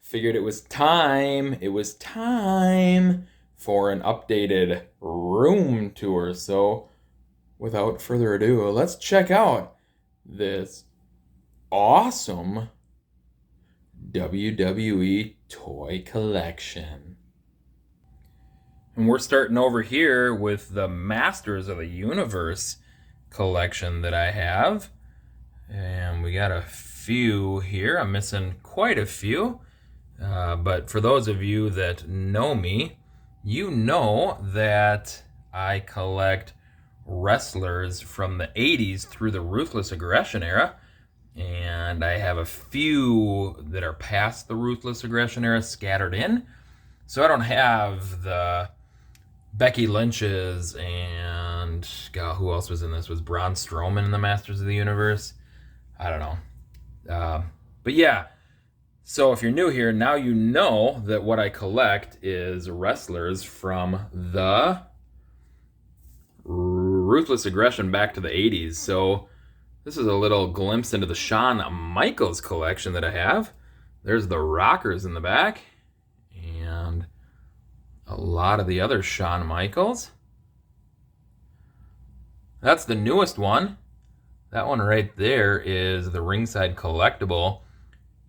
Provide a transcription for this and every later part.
Figured it was time. It was time for an updated room tour. So, without further ado, let's check out this awesome WWE toy collection. And we're starting over here with the Masters of the Universe collection that I have. And we got a few here. I'm missing quite a few. But for those of you that know me, you know that I collect wrestlers from the 80s through the Ruthless Aggression era. And I have a few that are past the Ruthless Aggression era scattered in. So I don't have the Becky Lynch's and, God, who else was in this? Was Braun Strowman in the Masters of the Universe? I don't know. But yeah, so if you're new here, now you know that what I collect is wrestlers from the Ruthless Aggression back to the 80s. So this is a little glimpse into the Shawn Michaels collection that I have. There's the Rockers in the back. And a lot of the other Shawn Michaels. That's the newest one. That one right there is the Ringside Collectible.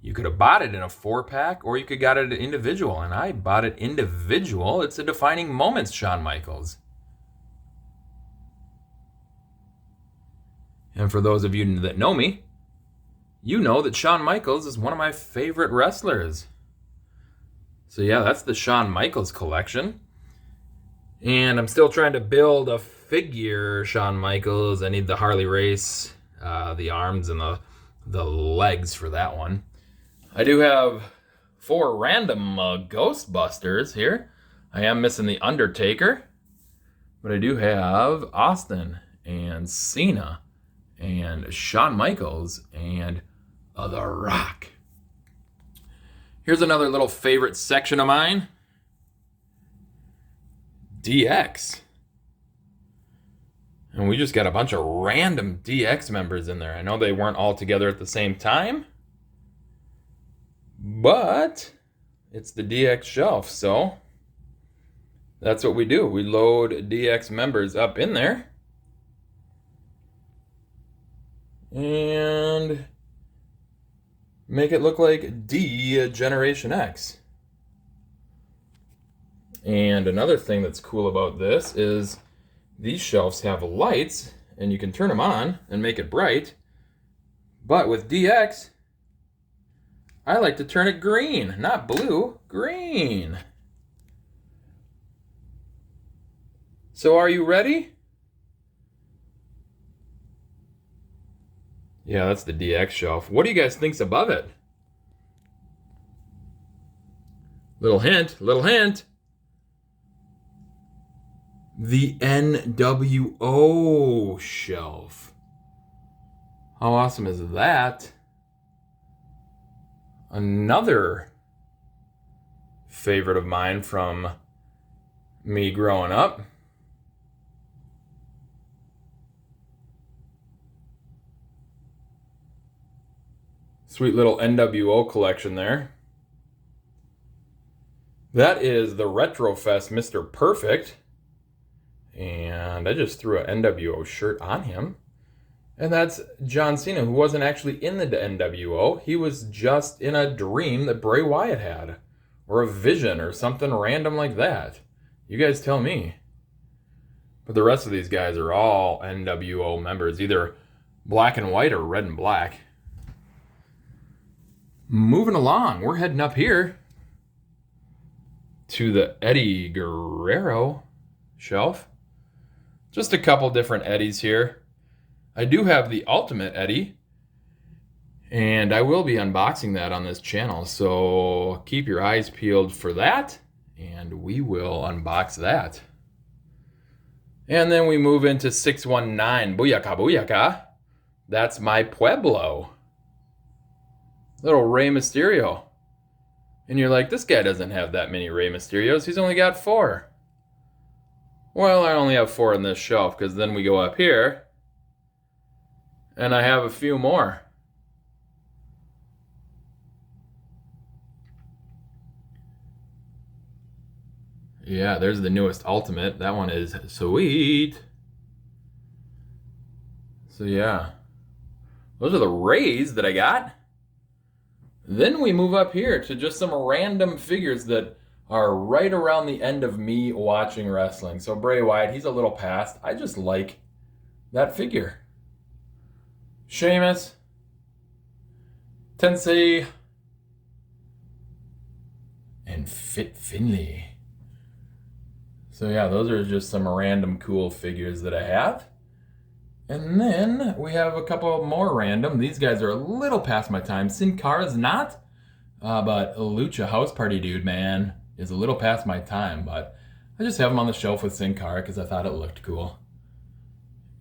You could have bought it in a 4-pack, or you could got it individual, and I bought it individual. It's a Defining Moments Shawn Michaels. And for those of you that know me, you know that Shawn Michaels is one of my favorite wrestlers. So yeah, that's the Shawn Michaels collection. And I'm still trying to build a figure Shawn Michaels. I need the Harley Race, the arms and the legs for that one. I do have 4 random Ghostbusters here. I am missing the Undertaker, but I do have Austin and Cena and Shawn Michaels and The Rock. Here's another little favorite section of mine. DX. And we just got a bunch of random DX members in there. I know they weren't all together at the same time, but it's the DX shelf, so that's what we do. We load DX members up in there and make it look like D Generation X. And another thing that's cool about this is these shelves have lights, and you can turn them on and make it bright. But with DX, I like to turn it green, not blue, green. So are you ready? Yeah, that's the DX shelf. What do you guys think's above it? Little hint. The NWO shelf. How awesome is that? Another favorite of mine from me growing up. Sweet little NWO collection there. That is the Retrofest Mr. Perfect. And I just threw an NWO shirt on him. And that's John Cena, who wasn't actually in the NWO. He was just in a dream that Bray Wyatt had. Or a vision or something random like that. You guys tell me. But the rest of these guys are all NWO members. Either black and white or red and black. Moving along, we're heading up here to the Eddie Guerrero shelf. Just a couple different Eddies here. I do have the Ultimate Eddie, and I will be unboxing that on this channel, so keep your eyes peeled for that, and we will unbox that. And then we move into 619, Booyaka Booyaka. That's my Pueblo. Little Rey Mysterio. And you're like, this guy doesn't have that many Rey Mysterios. He's only got 4. Well, I only have 4 on this shelf, because then we go up here, and I have a few more. Yeah, there's the newest Ultimate. That one is sweet. So yeah, those are the Rays that I got. Then we move up here to just some random figures that are right around the end of me watching wrestling. So Bray Wyatt, he's a little past. I just like that figure. Sheamus, Tensei, and Fit Finlay. So yeah, those are just some random cool figures that I have. And then we have a couple more random. These guys are a little past my time. Sin Cara's not, but Lucha House Party Dude, man, is a little past my time. But I just have him on the shelf with Sin Cara because I thought it looked cool.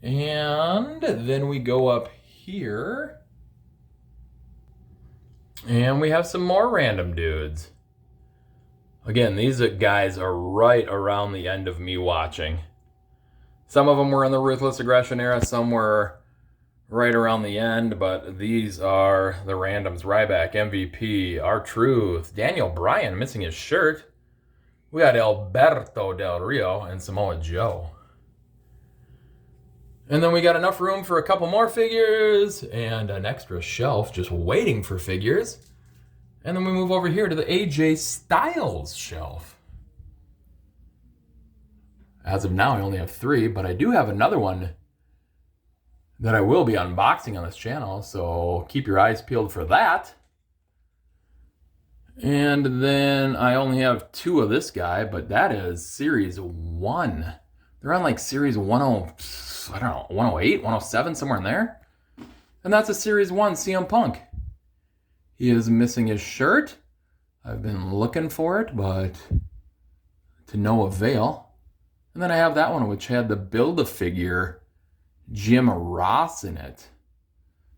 And then we go up here. And we have some more random dudes. Again, these guys are right around the end of me watching. Some of them were in the Ruthless Aggression era, some were right around the end, but these are the randoms. Ryback, MVP, R-Truth, Daniel Bryan missing his shirt. We got Alberto Del Rio and Samoa Joe. And then we got enough room for a couple more figures and an extra shelf just waiting for figures. And then we move over here to the AJ Styles shelf. As of now, I only have 3, but I do have another one that I will be unboxing on this channel, so keep your eyes peeled for that. And then I only have 2 of this guy, but that is Series 1. They're on like Series 10, I don't know, 108, 107, somewhere in there. And that's a Series 1 CM Punk. He is missing his shirt. I've been looking for it, but to no avail. And then I have that one, which had the Build-A-Figure Jim Ross in it.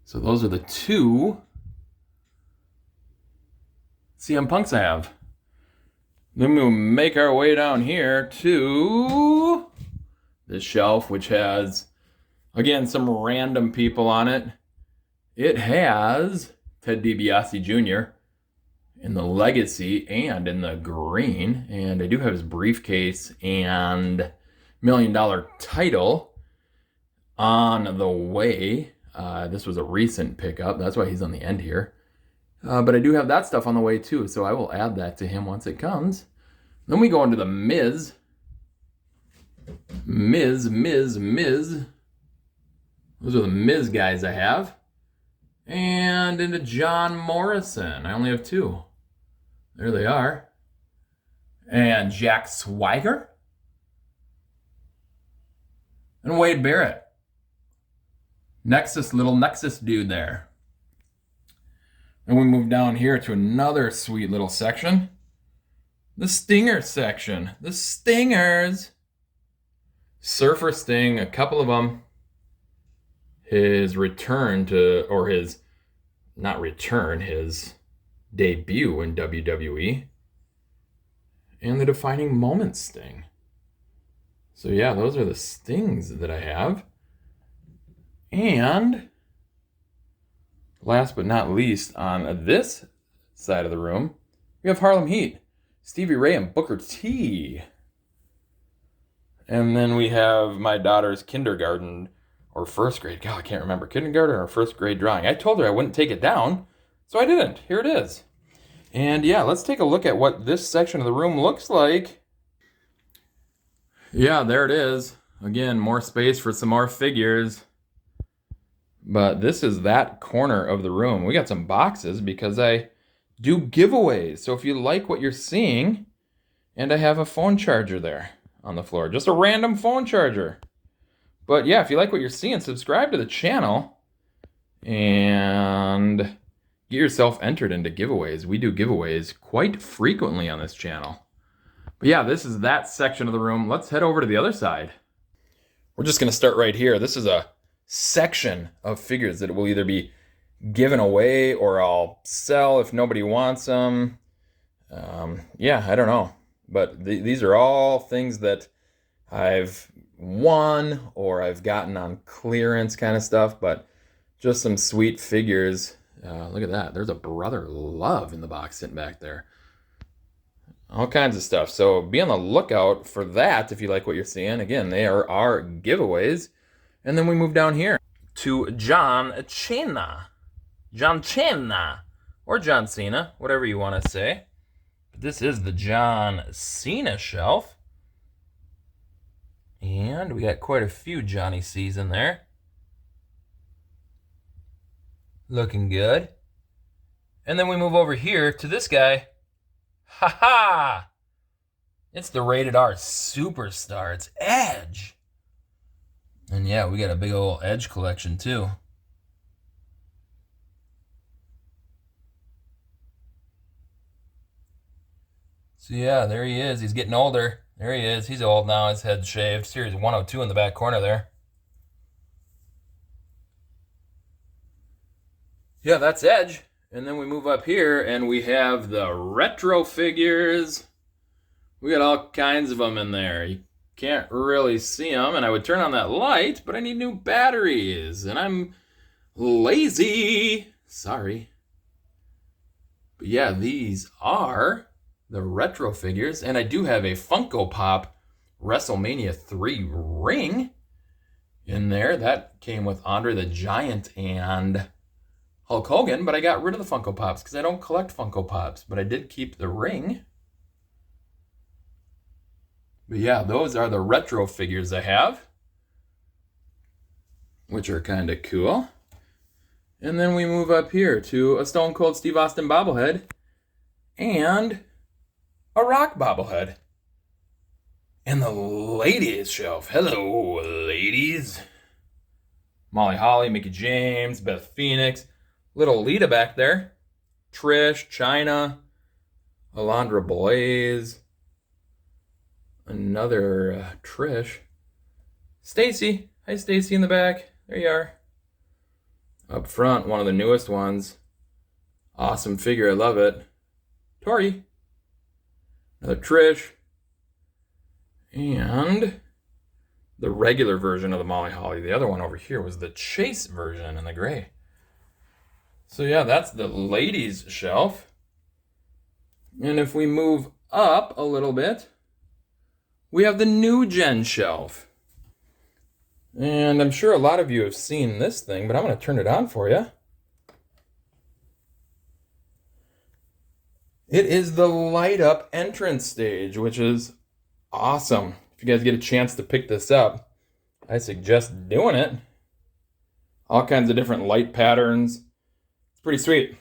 So those are the 2 CM Punks I have. Then we'll make our way down here to this shelf, which has, again, some random people on it. It has Ted DiBiase Jr. in the Legacy and in the green. And I do have his briefcase and $1 million title on the way. This was a recent pickup. That's why he's on the end here. But I do have that stuff on the way too, so I will add that to him once it comes. Then we go into the Miz. Miz. Those are the Miz guys I have. And into John Morrison. I only have 2. There they are. And Jack Swagger. And Wade Barrett. Little Nexus dude there. And we move down here to another sweet little section. The Stinger section. The Stingers. Surfer Sting, a couple of them. His return to, or his, not return, his debut in WWE. And the Defining Moment Sting. So yeah, those are the Stings that I have. And last but not least, on this side of the room, we have Harlem Heat, Stevie Ray and Booker T. And then we have my daughter's kindergarten or first grade. God, I can't remember. Kindergarten or first grade drawing. I told her I wouldn't take it down, so I didn't. Here it is. And yeah, let's take a look at what this section of the room looks like. Yeah, there it is. Again, more space for some more figures. But this is that corner of the room. We got some boxes because I do giveaways. So if you like what you're seeing, and I have a phone charger there on the floor. Just a random phone charger. But yeah, if you like what you're seeing, subscribe to the channel and get yourself entered into giveaways. We do giveaways quite frequently on this channel. But yeah, this is that section of the room. Let's head over to the other side. We're just going to start right here. This is a section of figures that will either be given away or I'll sell if nobody wants them. Yeah, I don't know. But these are all things that I've won or I've gotten on clearance kind of stuff, but just some sweet figures. Look at that. There's a Brother Love in the box sitting back there. All kinds of stuff. So be on the lookout for that if you like what you're seeing. Again, they are our giveaways. And then we move down here to John Cena. John Cena. Or John Cena, whatever you want to say. But this is the John Cena shelf. And we got quite a few Johnny C's in there. Looking good. And then we move over here to this guy. Ha ha! It's the rated R superstar. It's Edge. And yeah, we got a big old Edge collection too. So yeah, there he is. He's getting older. There he is. He's old now. His head's shaved. Series 102 in the back corner there. Yeah, that's Edge. And then we move up here and we have the retro figures. We got all kinds of them in there. You can't really see them. And I would turn on that light, but I need new batteries. And I'm lazy. Sorry. But yeah, these are the retro figures. And I do have a Funko Pop WrestleMania 3 ring in there. That came with Andre the Giant and Hulk Hogan, but I got rid of the Funko Pops because I don't collect Funko Pops, but I did keep the ring. But yeah, those are the retro figures I have, which are kind of cool. And then we move up here to a Stone Cold Steve Austin bobblehead and a Rock bobblehead. And the ladies shelf. Hello, ladies. Molly Holly, Mickie James, Beth Phoenix, little Lita back there, Trish, Chyna, Alundra Blaze, another Trish, Stacy. Hi, Stacy in the back. There you are. Up front, one of the newest ones. Awesome figure. I love it. Tori. Another Trish. And the regular version of the Molly Holly. The other one over here was the Chase version in the gray. So yeah, that's the ladies shelf. And if we move up a little bit, we have the new gen shelf. And I'm sure a lot of you have seen this thing, but I'm going to turn it on for you. It is the light up entrance stage, which is awesome. If you guys get a chance to pick this up, I suggest doing it. All kinds of different light patterns. It's pretty sweet.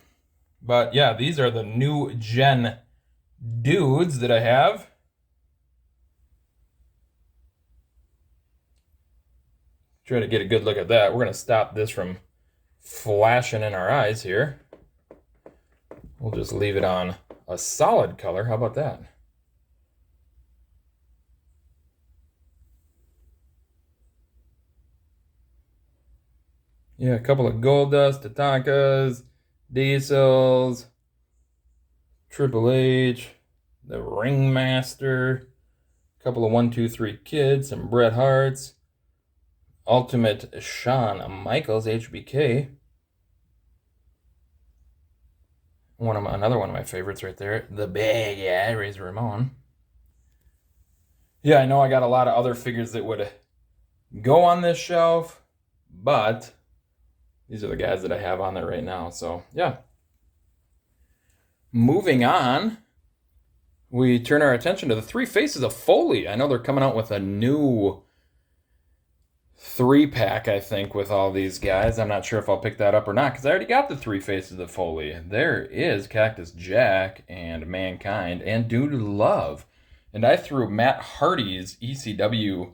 But yeah, these are the new gen dudes that I have. Try to get a good look at that. We're going to stop this from flashing in our eyes here. We'll just leave it on a solid color. How about that? Yeah, a couple of Goldust, Tatankas, Diesels, Triple H, the Ringmaster, a couple of 1, 2, 3 Kids, some Bret Harts, Ultimate Shawn Michaels, HBK. Another one of my favorites right there, the big guy, Razor Ramon. Yeah, I know I got a lot of other figures that would go on this shelf, but these are the guys that I have on there right now. So, yeah. Moving on, we turn our attention to the Three Faces of Foley. I know they're coming out with a new 3-pack, I think, with all these guys. I'm not sure if I'll pick that up or not, because I already got the Three Faces of Foley. There is Cactus Jack and Mankind and Dude Love. And I threw Matt Hardy's ECW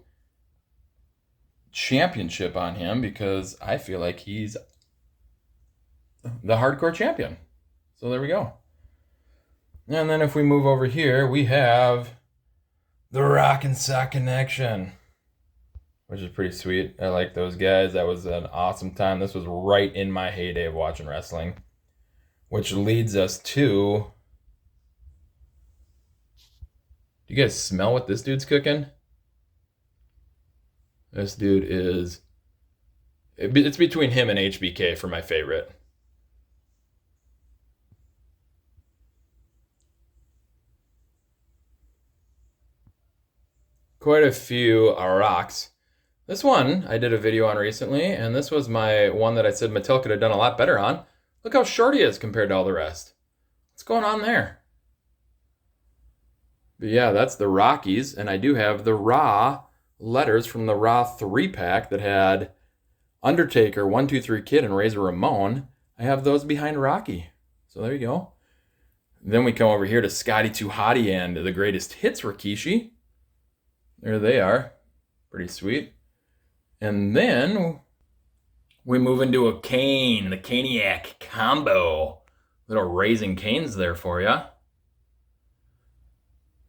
championship on him because I feel like he's the hardcore champion. So there we go. And then if we move over here, we have the Rock and Sock Connection, which is pretty sweet. I like those guys. That was an awesome time. This was right in my heyday of watching wrestling, which leads us to... Do you guys smell what this dude's cooking? This dude is... It's between him and HBK for my favorite. quite a few rocks. This one I did a video on recently, and this was my one that I said Mattel could have done a lot better on. Look how short he is compared to all the rest. What's going on there? But yeah, that's the Rockies, and I do have the Raw letters from the Raw 3-pack that had Undertaker, 123 Kid, and Razor Ramon. I have those behind Rocky. So there you go. Then we come over here to Scotty 2 Hotty and the Greatest Hits Rikishi. There they are. Pretty sweet. And then we move into a Kane, the Caniac combo. Little Raising Canes there for you.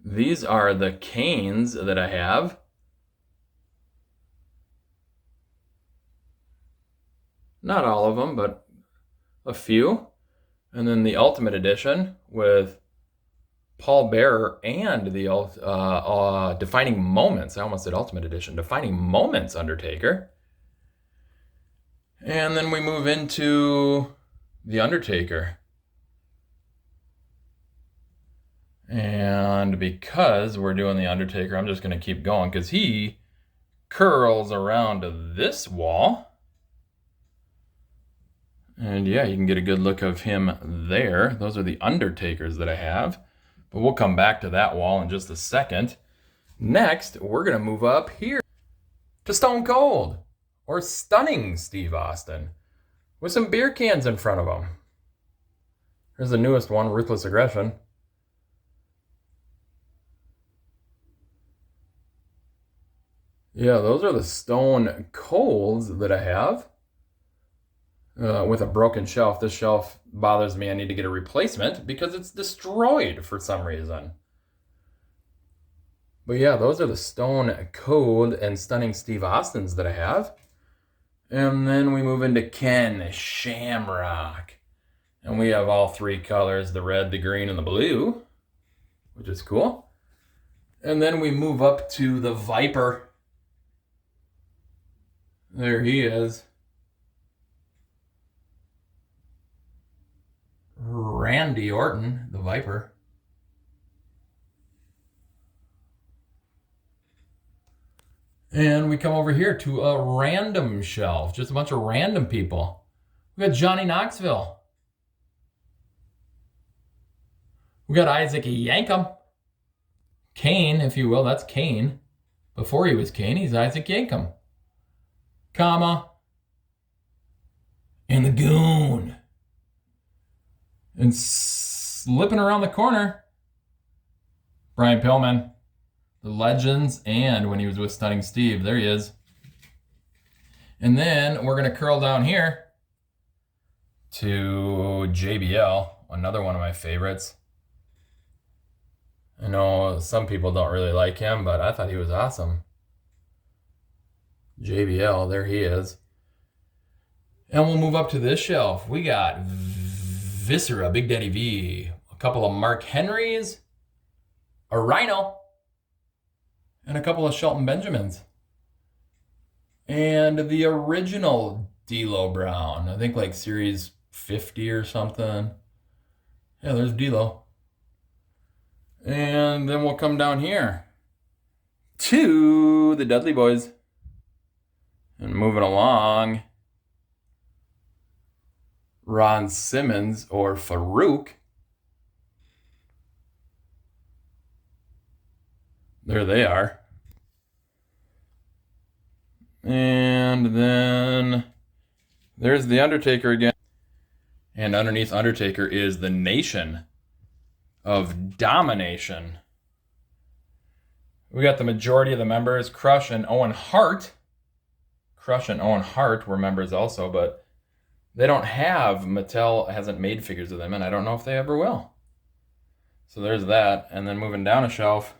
These are the Canes that I have. Not all of them, but a few. And then the Ultimate Edition with Paul Bearer and the Defining Moments. I almost said Ultimate Edition. Defining Moments Undertaker. And then we move into the Undertaker. And because we're doing the Undertaker, I'm just going to keep going because he curls around this wall. And yeah, you can get a good look of him there. Those are the Undertakers that I have. But we'll come back to that wall in just a second. Next, we're going to move up here to Stone Cold, or Stunning Steve Austin, with some beer cans in front of him. Here's the newest one, Ruthless Aggression. Yeah, those are the Stone Colds that I have. With a broken shelf. This shelf bothers me. I need to get a replacement because it's destroyed for some reason. But yeah, those are the Stone Cold and Stunning Steve Austins that I have. And then we move into Ken Shamrock. And we have all three colors, the red, the green, and the blue, which is cool. And then we move up to the Viper. There he is. Randy Orton, the Viper. And we come over here to a random shelf, just a bunch of random people. We got Johnny Knoxville. We got Isaac Yankem. Kane, if you will, that's Kane. Before he was Kane, he's Isaac Yankem. Comma. And the Goon. And slipping around the corner, Brian Pillman, the Legends, and when he was with Stunning Steve, there he is. And then we're going to curl down here to JBL, another one of my favorites. I know some people don't really like him, but I thought he was awesome. JBL, there he is. And we'll move up to this shelf. We got Viscera, Big Daddy V, a couple of Mark Henrys, a Rhino, and a couple of Shelton Benjamins. And the original D'Lo Brown, I think like series 50 or something. Yeah, there's D'Lo. And then we'll come down here to the Dudley Boys. And moving along, Ron Simmons or Farouk. There they are. And then there's the Undertaker again. And underneath Undertaker is the Nation of Domination. We got the majority of the members, Crush and Owen Hart. Crush and Owen Hart were members also, but they don't have, Mattel hasn't made figures of them, and I don't know if they ever will. So there's that. And then moving down a shelf,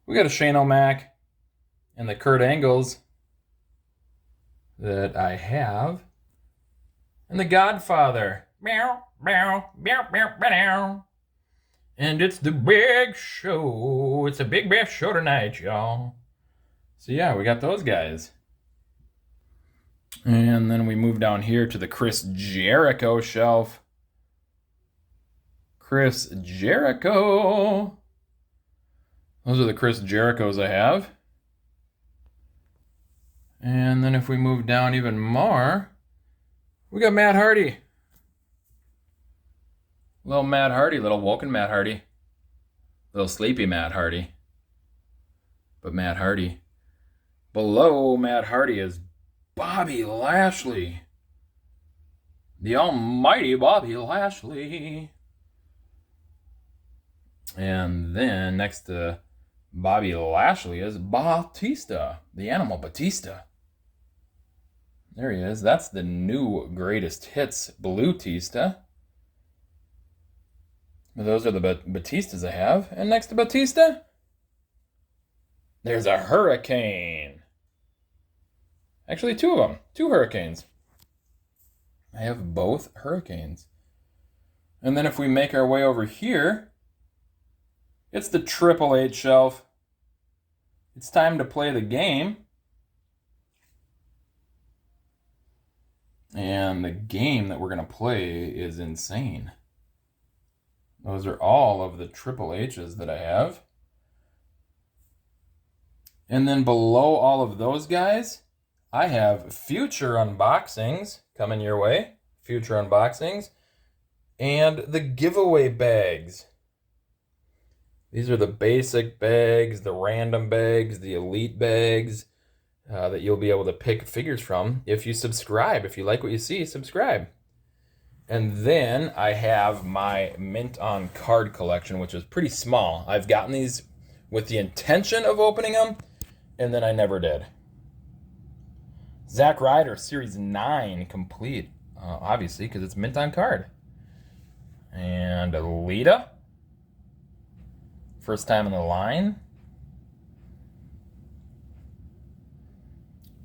we got a Shane O'Mac and the Kurt Angles that I have. And the Godfather. Meow, meow, meow, meow, meow. And it's the big show. It's a big show tonight, y'all. So yeah, we got those guys. And then we move down here to the Chris Jericho shelf. Chris Jericho. Those are the Chris Jerichos I have. And then if we move down even more, we got Matt Hardy. Little Matt Hardy, little woken Matt Hardy. Little sleepy Matt Hardy. But Matt Hardy. Below Matt Hardy is Bobby Lashley. The almighty Bobby Lashley. And then next to Bobby Lashley is Batista, the Animal Batista. There he is. That's the new greatest hits Blue-tista. Those are the Batistas I have. And next to Batista, there's a Hurricane. Actually, two of them. Two Hurricanes. I have both Hurricanes. And then if we make our way over here, it's the Triple H shelf. It's time to play the game. And the game that we're going to play is Insane. Those are all of the Triple H's that I have. And then below all of those guys, I have future unboxings coming your way. Future unboxings. And the giveaway bags. These are the basic bags, the random bags, the elite bags that you'll be able to pick figures from if you subscribe. If you like what you see, subscribe. And then I have my mint on card collection, which is pretty small. I've gotten these with the intention of opening them, and then I never did. Zack Ryder, Series 9 complete, obviously, because it's mint on card. And Lita, first time in the line.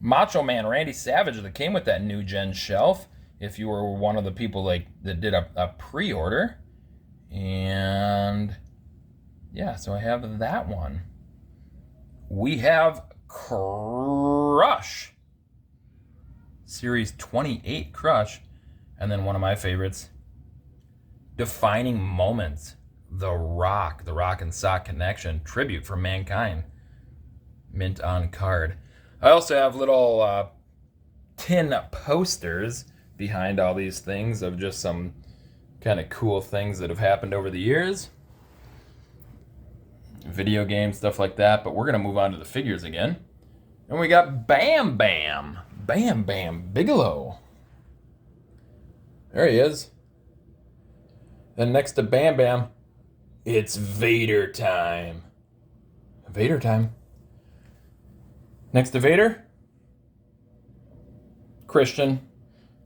Macho Man Randy Savage that came with that new gen shelf. If you were one of the people that did a pre-order. And yeah, so I have that one. We have Crush. Series 28 Crush. And then one of my favorites, Defining Moments. The Rock and Sock Connection. Tribute from Mankind. Mint on card. I also have little tin posters behind all these things of just some kind of cool things that have happened over the years. Video games, stuff like that. But we're going to move on to the figures again. And we got Bam Bam. Bam Bam Bigelow. There he is. Then next to Bam Bam, it's Vader time. Vader time. Next to Vader, Christian.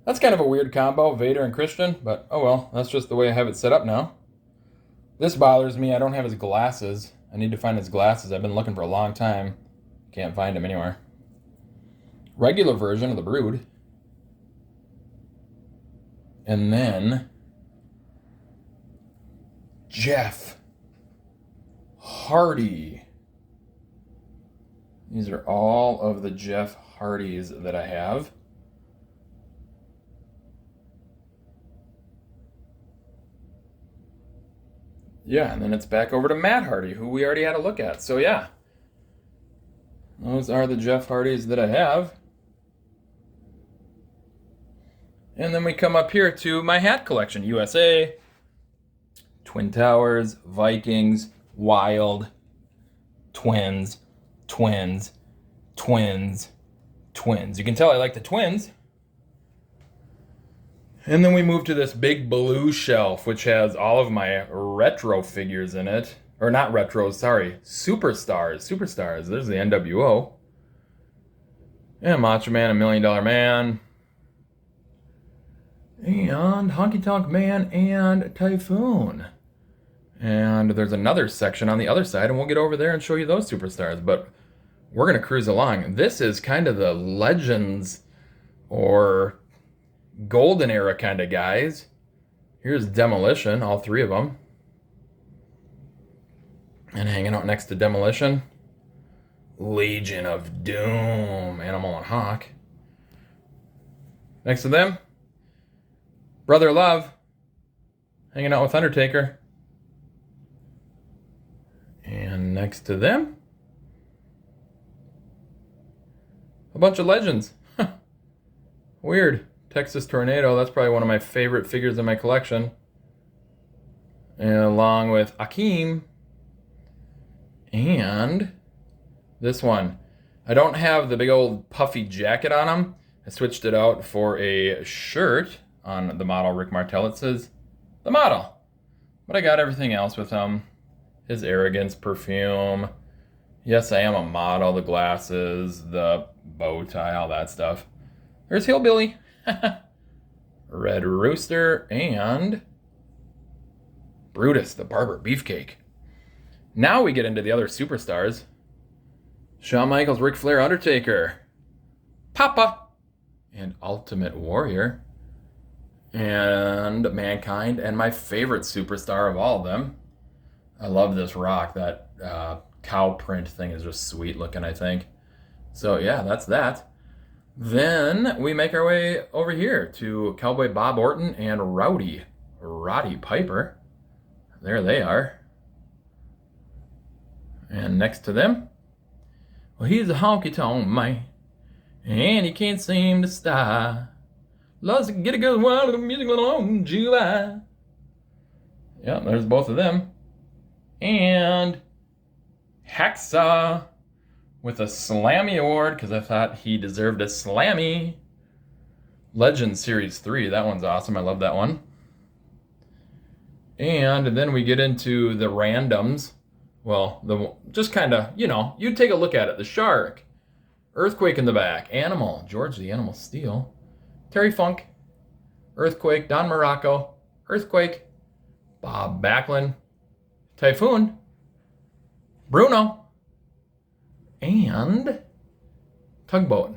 That's kind of a weird combo, Vader and Christian, but oh well, that's just the way I have it set up now. This bothers me. I don't have his glasses. I need to find his glasses. I've been looking for a long time. Can't find him anywhere. Regular version of the Brood. And then Jeff Hardy. These are all of the Jeff Hardys that I have. Yeah, and then it's back over to Matt Hardy, who we already had a look at. So yeah, those are the Jeff Hardys that I have. And then we come up here to my hat collection. USA, Twin Towers, Vikings, Wild, Twins, Twins, Twins, Twins. You can tell I like the Twins. And then we move to this big blue shelf, which has all of my retro figures in it. Or not retros, sorry. Superstars. There's the NWO. And Macho Man, $1 Million Man. And Honky Tonk Man and Typhoon. And there's another section on the other side, and we'll get over there and show you those superstars. But we're going to cruise along. This is kind of the Legends or Golden Era kind of guys. Here's Demolition, all three of them. And hanging out next to Demolition, Legion of Doom, Animal and Hawk. Next to them, Brother Love, hanging out with Undertaker. And next to them, a bunch of legends. Weird. Texas Tornado, that's probably one of my favorite figures in my collection. And along with Akeem. And this one. I don't have the big old puffy jacket on him. I switched it out for a shirt on the model Rick Martel. It says, the model. But I got everything else with him. His arrogance, perfume. Yes, I am a model. The glasses, the bow tie, all that stuff. There's Hillbilly. Red Rooster, and Brutus, the Barber Beefcake. Now we get into the other superstars. Shawn Michaels, Ric Flair, Undertaker, Papa, and Ultimate Warrior, and Mankind, and my favorite superstar of all of them. I love this rock. That cow print thing is just sweet looking, I think. So yeah, that's that. Then we make our way over here to Cowboy Bob Orton and Roddy Piper. There they are. And next to them, well, he's a honky-tonk man, and he can't seem to stop. Loves to get a good while of the music along July. Yeah, there's both of them. And Hacksaw with a Slammy Award, because I thought he deserved a Slammy. Legend Series 3, that one's awesome. I love that one. And then we get into the randoms. Well, just kind of, you take a look at it. The Shark, Earthquake in the back, Animal, George the Animal Steel, Terry Funk, Earthquake, Don Morocco, Earthquake, Bob Backlund, Typhoon, Bruno, and Tugboat.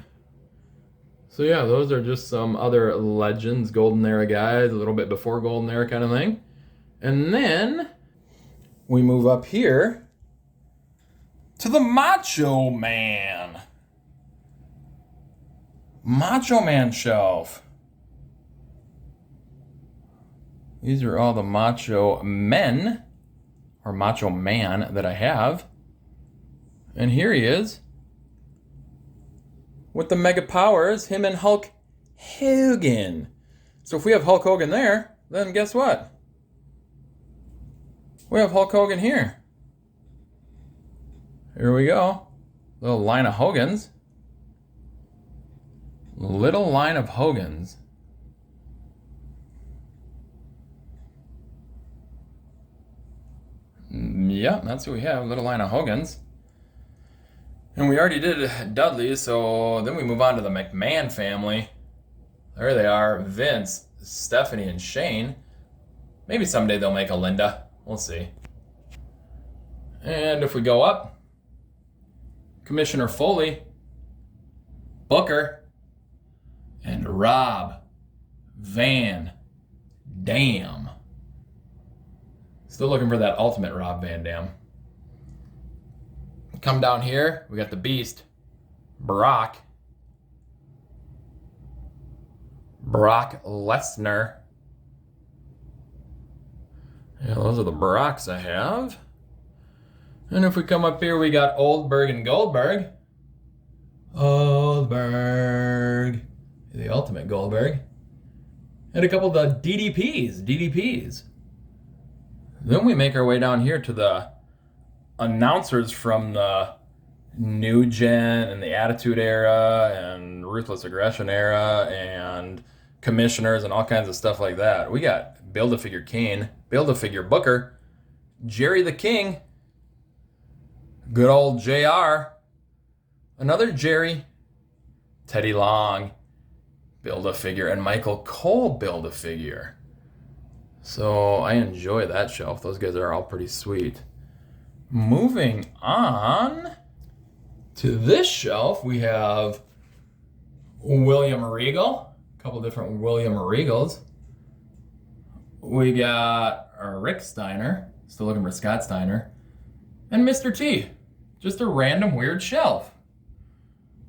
So yeah, those are just some other legends, Golden Era guys, a little bit before Golden Era kind of thing. And then we move up here to the Macho Man. Macho Man shelf. These are all the Macho Men, or Macho Man, that I have. And here he is, with the mega powers, him and Hulk Hogan. So if we have Hulk Hogan there, then guess what? We have Hulk Hogan here. Here we go. Little line of Hogans. Little line of Hogans. Yeah, that's what we have. Little line of Hogans. And we already did Dudley, so then we move on to the McMahon family. There they are. Vince, Stephanie, and Shane. Maybe someday they'll make a Linda. We'll see. And if we go up, Commissioner Foley, Booker, and Rob Van Dam. Still looking for that ultimate Rob Van Dam. Come down here, we got the Beast, Brock Lesnar. Yeah, those are the Brocks I have. And if we come up here, we got Oldberg and Goldberg. Oldberg, the ultimate Goldberg. And a couple of the DDPs. Then we make our way down here to the announcers from the New Gen and the Attitude Era and Ruthless Aggression Era and commissioners and all kinds of stuff like that. We got Build-A-Figure Kane, Build-A-Figure Booker, Jerry the King, good old JR, another Jerry, Teddy Long, Build-A-Figure, and Michael Cole Build-A-Figure. So I enjoy that shelf. Those guys are all pretty sweet. Moving on to this shelf, we have William Regal, a couple different William Regals. We got Rick Steiner, still looking for Scott Steiner, and Mr. T, just a random weird shelf.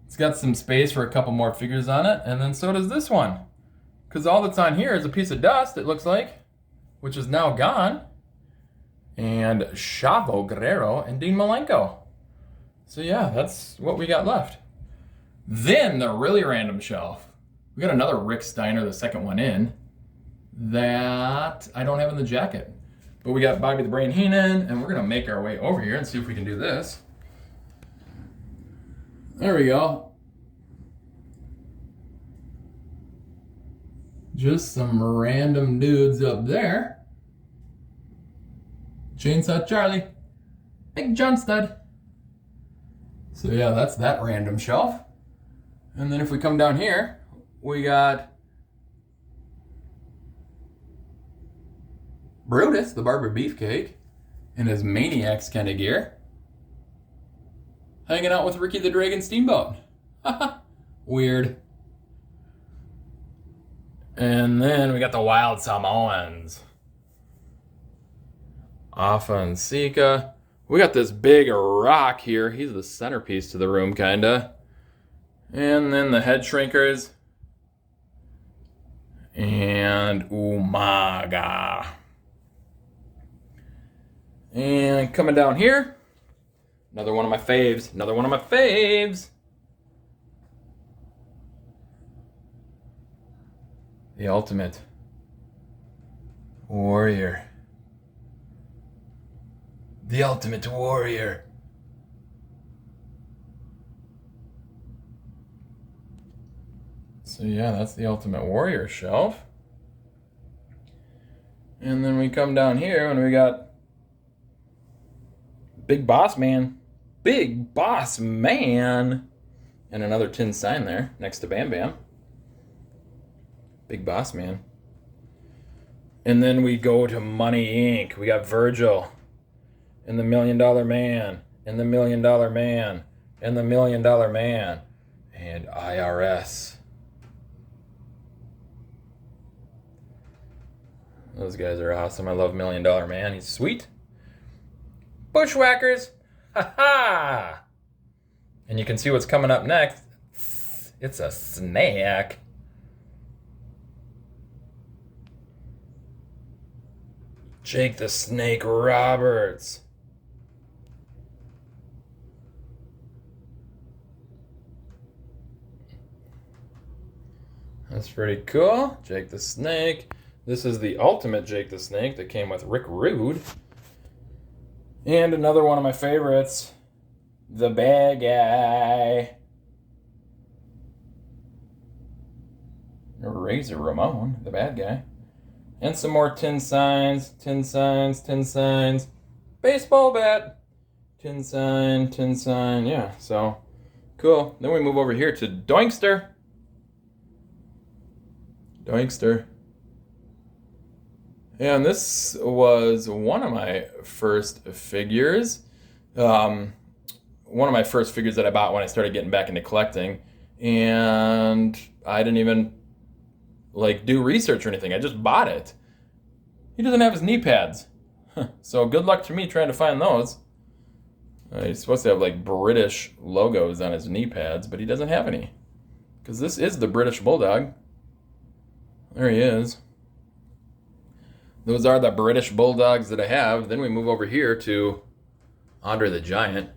It's got some space for a couple more figures on it, and then so does this one. Because all that's on here is a piece of dust, it looks like, which is now gone. and Chavo Guerrero and Dean Malenko. So yeah, that's what we got left. Then the really random shelf. We got another Rick Steiner, the second one in, that I don't have in the jacket. But we got Bobby the Brain Heenan, and we're going to make our way over here and see if we can do this. There we go. Just some random dudes up there. Chainsaw Charlie. Big John Stud. So yeah, that's that random shelf. And then if we come down here, we got Brutus, the Barber Beefcake, in his Maniacs kind of gear, hanging out with Ricky the Dragon Steamboat. Weird. And then we got the Wild Samoans. Afa and Sika. We got this big rock here. He's the centerpiece to the room, kinda. And then the Head Shrinkers. And Umaga. And coming down here, another one of my faves. Another one of my faves. The Ultimate Warrior. The Ultimate Warrior. So yeah, that's the Ultimate Warrior shelf. And then we come down here and we got Big Boss Man. Big Boss Man. And another tin sign there next to Bam Bam. Big Boss Man. And then we go to Money Inc. We got Virgil. And the $1 Million Man. And the $1 Million Man. And the $1 Million Man. And IRS. Those guys are awesome. I love $1 Million Man. He's sweet. Bushwhackers. Ha ha! And you can see what's coming up next. It's a snack. Jake the Snake Roberts. That's pretty cool. Jake the Snake. This is the Ultimate Jake the Snake that came with Rick Rude. And another one of my favorites, the Bad Guy. Razor Ramon, the Bad Guy. And some more tin signs, tin signs, tin signs. Baseball bat. Tin sign, yeah, so cool. Then we move over here to Doinkster. Doinkster. And this was one of my first figures. One of my first figures that I bought when I started getting back into collecting. And I didn't even do research or anything. I just bought it. He doesn't have his knee pads. So good luck to me trying to find those. He's supposed to have British logos on his knee pads, but he doesn't have any. Because this is the British Bulldog. There he is. Those are the British Bulldogs that I have. Then we move over here to Andre the Giant.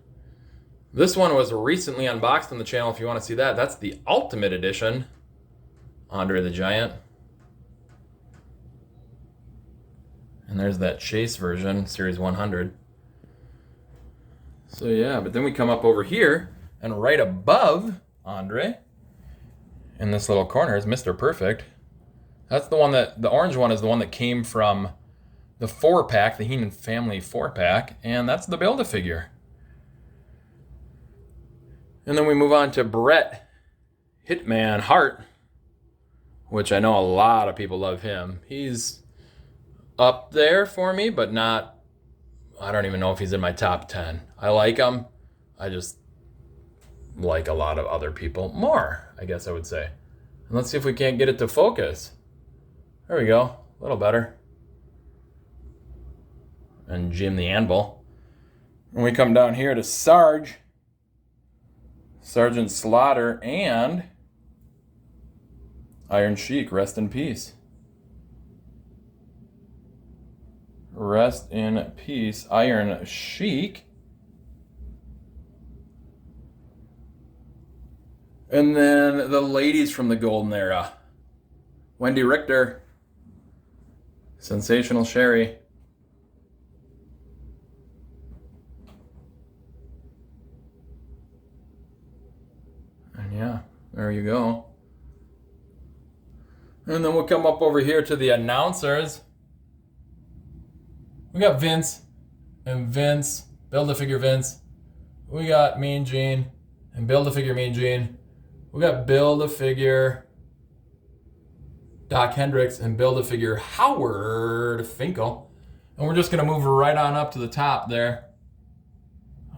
This one was recently unboxed on the channel if you want to see that. That's the Ultimate Edition. Andre the Giant. And there's that Chase version, Series 100. So yeah, but then we come up over here, and right above Andre, in this little corner, is Mr. Perfect. That's the one that, the orange one is the one that came from the 4-pack, the Heenan Family 4-pack, and that's the Build-A-Figure. And then we move on to Bret Hitman Hart, which I know a lot of people love him. He's up there for me, but not, I don't even know if he's in my top 10. I like him. I just like a lot of other people more, I guess I would say. And let's see if we can't get it to focus. There we go. A little better. And Jim the Anvil. And we come down here to Sarge. Sergeant Slaughter and Iron Sheik, rest in peace. Rest in peace, Iron Sheik. And then the ladies from the Golden Era. Wendy Richter. Sensational Sherry. And yeah, there you go. And then we'll come up over here to the announcers. We got Vince and Vince, Build-A-Figure Vince. We got Mean Gene and Build-A-Figure Mean Gene. We got Build-A-Figure Doc Hendricks and Build-A-Figure Howard Finkel. And we're just going to move right on up to the top there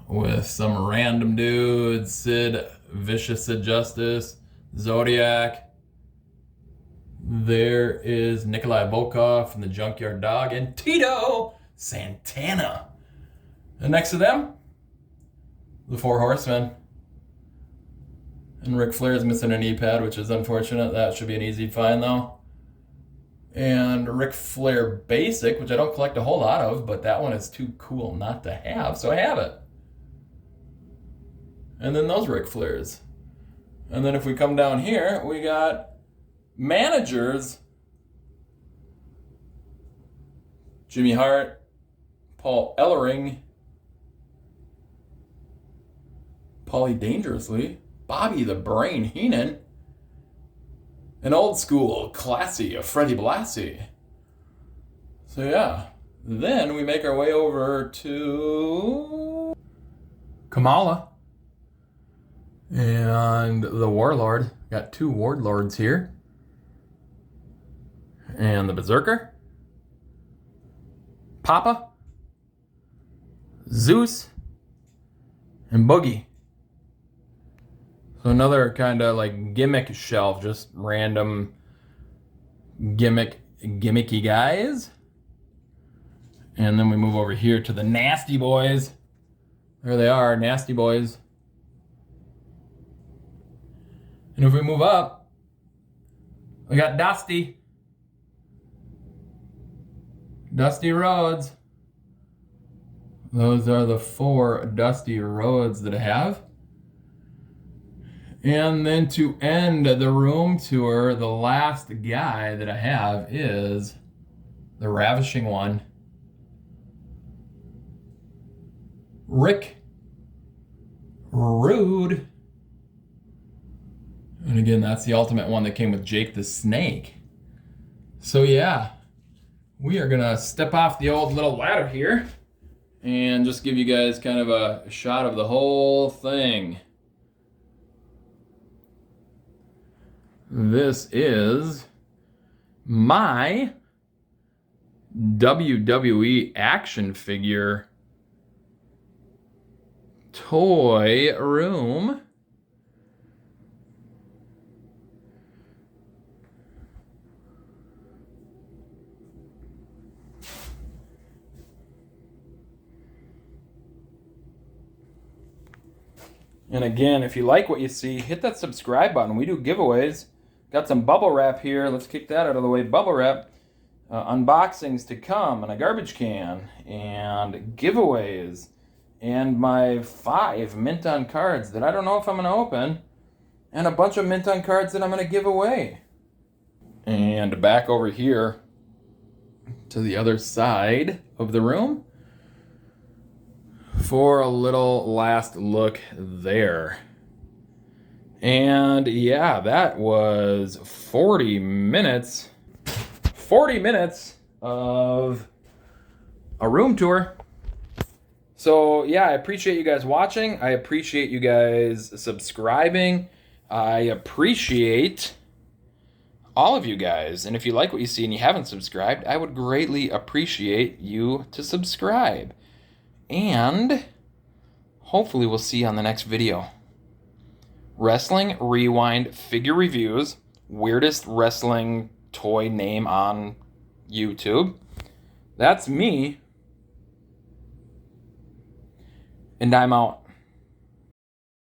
with some random dudes. Sid, Vicious Sid Justice, Zodiac. There is Nikolai Volkov from the Junkyard Dog and Tito Santana. And next to them, the Four Horsemen. And Ric Flair is missing an E-pad, which is unfortunate. That should be an easy find, though. And Ric Flair Basic, which I don't collect a whole lot of, but that one is too cool not to have, so I have it. And then those Ric Flairs. And then if we come down here, we got managers. Jimmy Hart, Paul Ellering, Paulie Dangerously, Bobby the Brain Heenan, an old school classy of Freddie Blassie. So yeah, then we make our way over to Kamala and the Warlord. Got two Warlords here. And the Berserker, Papa, Zeus, and Boogie. So another kind of like gimmick shelf, just random gimmicky guys. And then we move over here to the Nasty Boys. There they are, Nasty Boys. And if we move up, we got Dusty Rhodes. Those are the four Dusty Rhodes that I have. And then to end the room tour, the last guy that I have is the Ravishing One, Rick Rude. And again, that's the Ultimate one that came with Jake the Snake. So yeah, we are gonna step off the old little ladder here and just give you guys kind of a shot of the whole thing. This is my WWE action figure toy room. And again, if you like what you see, hit that subscribe button. We do giveaways. Got some bubble wrap here. Let's kick that out of the way. Bubble wrap. Unboxings to come, and a garbage can, and giveaways, and my 5 mint on cards that I don't know if I'm going to open, and a bunch of mint on cards that I'm going to give away. And back over here to the other side of the room for a little last look there. And yeah, that was 40 minutes. 40 minutes of a room tour. So yeah, I appreciate you guys watching. I appreciate you guys subscribing. I appreciate all of you guys. And if you like what you see and you haven't subscribed, I would greatly appreciate you to subscribe. And hopefully we'll see you on the next video. Wrestling Rewind figure reviews. Weirdest wrestling toy name on YouTube. That's me. And I'm out.